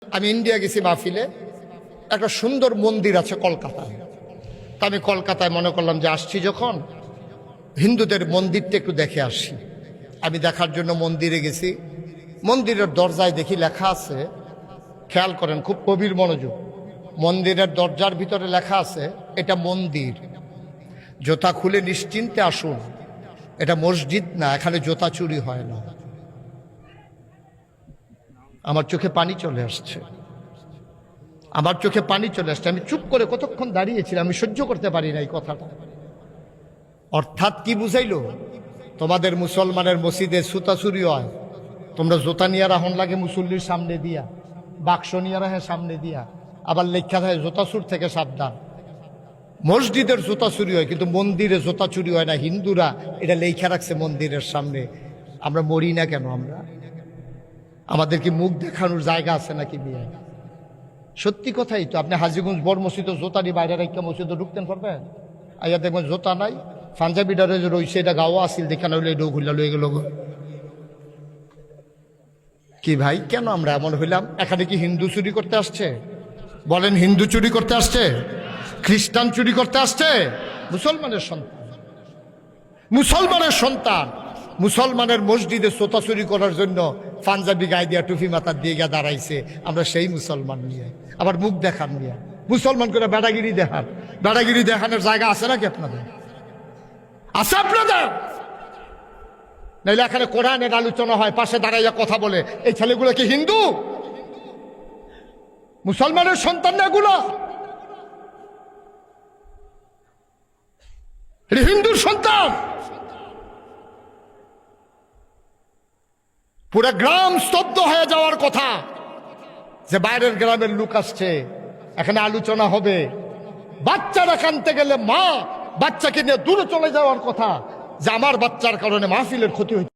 আমি ইন্ডিয়া গেছি মাহফিলে, একটা সুন্দর মন্দির আছে কলকাতায়। তা আমি কলকাতায় মনে করলাম যে আসছি যখন, হিন্দুদের মন্দিরটা একটু দেখে আসি। আমি দেখার জন্য মন্দিরে গেছি। মন্দিরের দরজায় দেখি লেখা আছে, খেয়াল করেন, খুব গভীর মনোযোগ। মন্দিরের দরজার ভিতরে লেখা আছে, এটা মন্দির, জুতা খুলে নিশ্চিন্তে আসুন। এটা মসজিদ না, এখানে জুতা চুরি হয় না। আমার চোখে পানি চলে আসছে, আমার চোখে পানি চলে আসছে। আমি চুপ করে কতক্ষণ দাঁড়িয়েছিলাম, আমি সহ্য করতে পারি না এই কথাটা। অর্থাৎ কি বুঝাইলো, তোমাদের মুসলমানের মসজিদে জুতা চুরি হয়, তোমরা জুতা নিয়ে রাহন লাগে মুসল্লির সামনে দিয়া, বাক্স নিয়ে রাহে সামনে দিয়া, আবার লেখা থাকে জুতা চুর থেকে সাবধান। মসজিদের জুতা চুরি হয় কিন্তু মন্দিরে জুতা চুরি হয় না। হিন্দুরা এটা লেখা রাখছে মন্দিরের সামনে। আমরা মরি না কেন? আমরা আমাদের কি মুখ দেখানোর জায়গা আছে নাকি? বিয়ে সত্যি কথাই তো। আপনি হাজীগঞ্জ বড় মসজিদে জোতা নিয়ে বাইরে রেখে মসজিদে ঢুকতেন পারবেন? আইয়া দেখবেন জোতা নাই, পাঞ্জাবি ডারে যে রয়েছে এটা গাওয়া আসিল, দেখা নইলে ডো খুললা লয়ে গেল। কি ভাই, কেন আমরা এমন হইলাম? এখানে কি হিন্দু চুরি করতে আসছে? বলেন, হিন্দু চুরি করতে আসছে? খ্রিস্টান চুরি করতে আসছে? মুসলমানের সন্তান, মুসলমানের সন্তান মুসলমানের মসজিদে জুতা চুরি করার জন্য পাঞ্জাবি গায়ে দিয়া টুপি মাথা দিয়ে গিয়ে দাঁড়াইছে। আমরা সেই মুসলমান নিয়ে আবার মুখ দেখান নিয়ে মুসলমান করে বেড়াগিরি দেখান। বেড়াগিরি দেখানোর জায়গা আছে নাকি আপনাদের? আছে আপনাদের? নাইলে এখানে কোরআনের আলোচনা হয়, পাশে দাঁড়াইয়া কথা বলে, এই ছেলেগুলো কি হিন্দু? মুসলমানের সন্তান না এগুলো? হিন্দুর সন্তান। পুরো গ্রাম স্তব্ধ হয়ে যাওয়ার কথা যে বাইরের গ্রামের লোক আসছে, এখানে আলোচনা হবে। বাচ্চারা কানতে গেলে মা বাচ্চাকে নিয়ে দূরে চলে যাওয়ার কথা, যে আমার বাচ্চার কারণে মাহফিলের ক্ষতি হয়েছে।